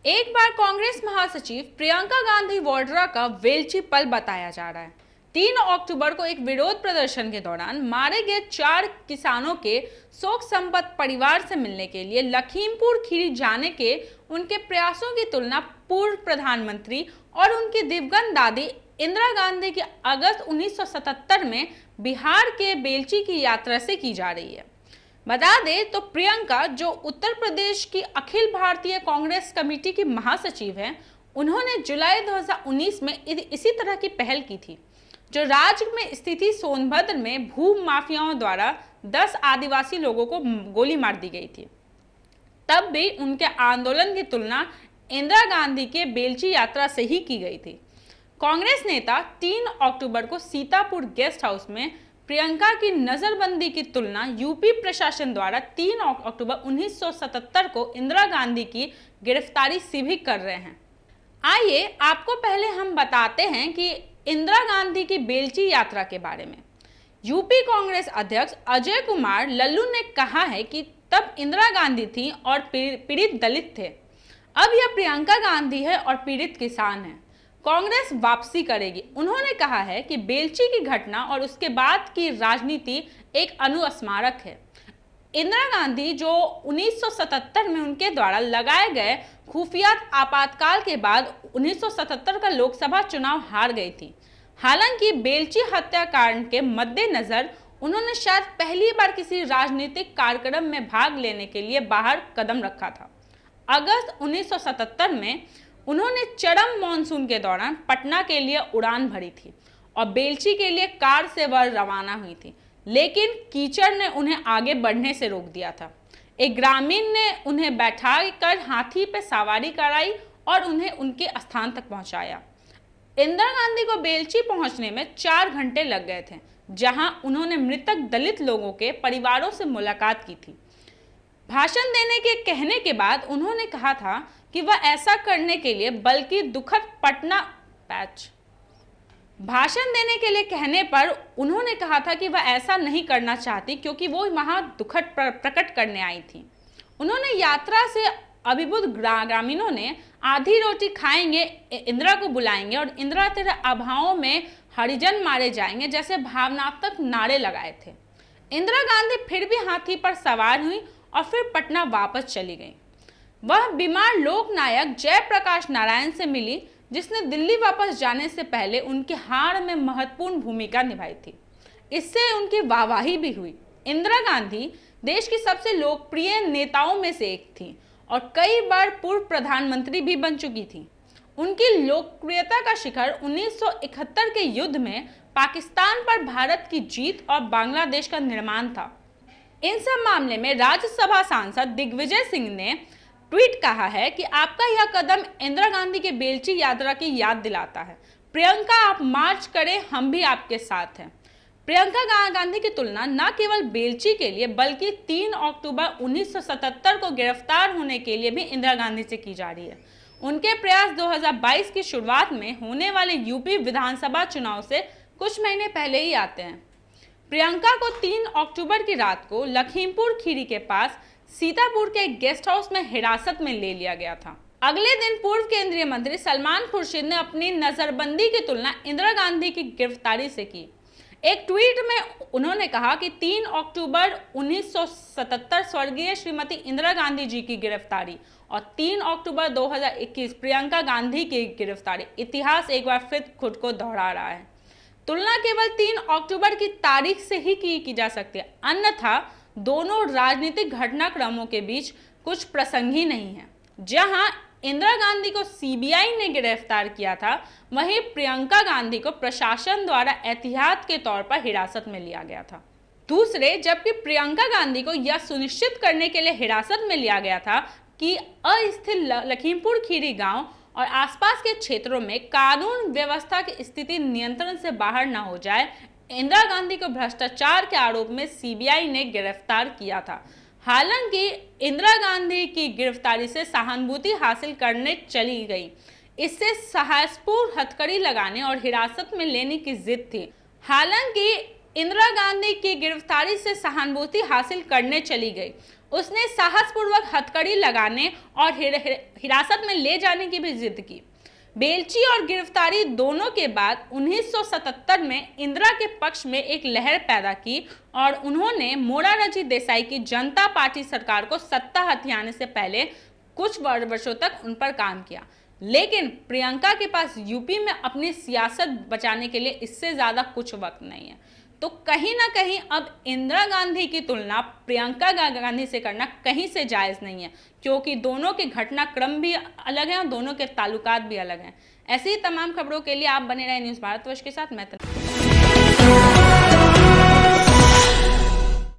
एक बार कांग्रेस महासचिव प्रियंका गांधी वाड्रा का वेलची पल बताया जा रहा है। 3 अक्टूबर को एक विरोध प्रदर्शन के दौरान मारे गए 4 किसानों के शोक संतप्त परिवार से मिलने के लिए लखीमपुर खीरी जाने के उनके प्रयासों की तुलना पूर्व प्रधानमंत्री और उनकी दिवंगत दादी इंदिरा गांधी की अगस्त 1977 में बिहार के बेलची की यात्रा से की जा रही है। बता दें तो प्रियंका, जो उत्तर प्रदेश की अखिल भारतीय कांग्रेस कमेटी की महासचिव हैं, उन्होंने जुलाई 2019 में इसी तरह की पहल की थी, जो राज्य में स्थित सोनभद्र में भू माफियाओं द्वारा 10 आदिवासी लोगों को गोली मार दी गई थी। तब भी उनके आंदोलन की तुलना इंदिरा गांधी के बेलची यात्रा से ही की गई थी। कांग्रेस नेता 3 अक्टूबर को सीतापुर गेस्ट हाउस में प्रियंका की नजरबंदी की तुलना यूपी प्रशासन द्वारा 3 अक्टूबर 1977 को इंदिरा गांधी की गिरफ्तारी से भी कर रहे हैं। आइए आपको पहले हम बताते हैं कि इंदिरा गांधी की बेलची यात्रा के बारे में। यूपी कांग्रेस अध्यक्ष अजय कुमार लल्लू ने कहा है कि तब इंदिरा गांधी थी और पीड़ित दलित थे। अब यह प्रियंका गांधी है और पीड़ित किसान है। कांग्रेस वापसी करेगी। उन्होंने कहा है कि बेलची की घटना और उसके बाद की राजनीति एक अनुस्मारक है। इंदिरा गांधी, जो 1977 में उनके द्वारा लगाए गए खुफिया आपातकाल के बाद 1977 का लोकसभा चुनाव हार गई थी। हालांकि बेलची हत्याकांड के मद्देनजर उन्होंने शायद पहली बार किसी राजनीतिक कार्यक्रम में भाग लेने के लिए बाहर कदम रखा था। अगस्त 1977 में उन्होंने चरम मानसून के दौरान पटना के लिए उड़ान भरी थी और बेलची के लिए कार से वह रवाना हुई थी, लेकिन कीचड़ ने उन्हें आगे बढ़ने से रोक दिया था। एक ग्रामीण ने उन्हें बैठाकर हाथी पर सवारी कराई और उन्हें उनके स्थान तक पहुंचाया। इंदिरा गांधी को बेलची पहुंचने में 4 घंटे लग गए थे, जहां उन्होंने मृतक दलित लोगों के परिवारों से मुलाकात की थी। भाषण देने के कहने के बाद उन्होंने कहा था कि वह ऐसा करने के लिए बल्कि दुखद पटना पैच भाषण देने के लिए कहने पर उन्होंने कहा था कि वह ऐसा नहीं करना चाहती, क्योंकि वो वहां दुखद प्रकट करने आई थी। उन्होंने यात्रा से अभिभूत ग्रामीणों ने आधी रोटी खाएंगे, इंदिरा को बुलाएंगे और इंदिरा तेरे अभावों में हरिजन मारे जाएंगे जैसे भावनात्मक नारे लगाए थे। इंदिरा गांधी फिर भी हाथी पर सवार हुई और फिर पटना वापस चली गई। वह बीमार लोकनायक जयप्रकाश नारायण से मिली, जिसने दिल्ली वापस जाने से पहले उनके हार में महत्वपूर्ण भूमिका निभाई थी। इससे उनकी वाहवाही भी हुई। इंदिरा गांधी देश की सबसे लोकप्रिय नेताओं में से एक थी और कई बार पूर्व प्रधानमंत्री भी बन चुकी थी। उनकी लोकप्रियता का शिखर 1971 के युद्ध में पाकिस्तान पर भारत की जीत और बांग्लादेश का निर्माण था। इन सब मामले में राज्यसभा सांसद दिग्विजय सिंह ने ट्वीट कहा है कि आपका यह कदम इंदिरा गांधी के बेलची यात्रा की याद दिलाता है। प्रियंका, आप मार्च करें, हम भी आपके साथ हैं। प्रियंका गांधी की तुलना न केवल बेलची के लिए बल्कि 3 अक्टूबर 1977 को गिरफ्तार होने के लिए भी इंदिरा गांधी से की जा रही है। उनके प्रयास 2022 की शुरुआत में होने वाले यूपी विधानसभा चुनाव से कुछ महीने पहले ही आते हैं। प्रियंका को 3 अक्टूबर की रात को लखीमपुर खीरी के पास सीतापुर के गेस्ट हाउस में हिरासत में ले लिया गया था। अगले दिन पूर्व केंद्रीय मंत्री सलमान खुर्शीद ने अपनी नजरबंदी की तुलना इंदिरा गांधी की गिरफ्तारी से की। एक ट्वीट में उन्होंने कहा कि 3 अक्टूबर 1977 स्वर्गीय श्रीमती इंदिरा गांधी जी की गिरफ्तारी और 3 अक्टूबर 2021 प्रियंका गांधी की गिरफ्तारी, इतिहास एक बार फिर खुद को दोहरा रहा है। तुलना केवल 3 अक्टूबर की तारीख से ही की जा सकती है, अन्यथा दोनों राजनीतिक घटनाक्रमों के बीच कुछ प्रसंग ही नहीं है। जहां इंदिरा गांधी को सीबीआई ने गिरफ्तार किया था, वहीं प्रियंका गांधी को प्रशासन द्वारा एहतियात के तौर पर हिरासत में लिया गया था। दूसरे, जबकि प्रियंका गांधी को यह सुनिश्चित करने के लिए हिरासत में लिया गया था कि अस्थिर लखीमपुर खीरी गांव और आसपास के क्षेत्रों में कानून व्यवस्था की स्थिति नियंत्रण से बाहर न हो जाए, इंदिरा गांधी को भ्रष्टाचार के आरोप में सीबीआई ने गिरफ्तार किया था। हालांकि इंदिरा गांधी की गिरफ्तारी से सहानुभूति हासिल करने चली गई। इससे साहसपूर्ण हथकड़ी लगाने और हिरासत में लेने की जिद थी। हालांकि इंदिरा गांधी की गिरफ्तारी से सहानुभूति हासिल करने चली गई, उसने साहसपूर्वक हथकड़ी लगाने और हिरासत में ले जाने की भी जिद की। बेलची और गिरफ्तारी दोनों के बाद 1977 में इंदिरा के पक्ष में एक लहर पैदा की और उन्होंने मोरारजी देसाई की जनता पार्टी सरकार को सत्ता हथियाने से पहले कुछ वर्षों तक उन पर काम किया। लेकिन प्रियंका के पास यूपी में अपनी सियासत बचाने के लिए इससे ज्यादा कुछ वक्त नहीं है। तो कहीं ना कहीं अब इंदिरा गांधी की तुलना प्रियंका गांधी से करना कहीं से जायज नहीं है, क्योंकि दोनों के घटनाक्रम भी अलग हैं और दोनों के ताल्लुकात भी अलग हैं। ऐसी ही तमाम खबरों के लिए आप बने रहे न्यूज़ भारतवर्ष के साथ। मैं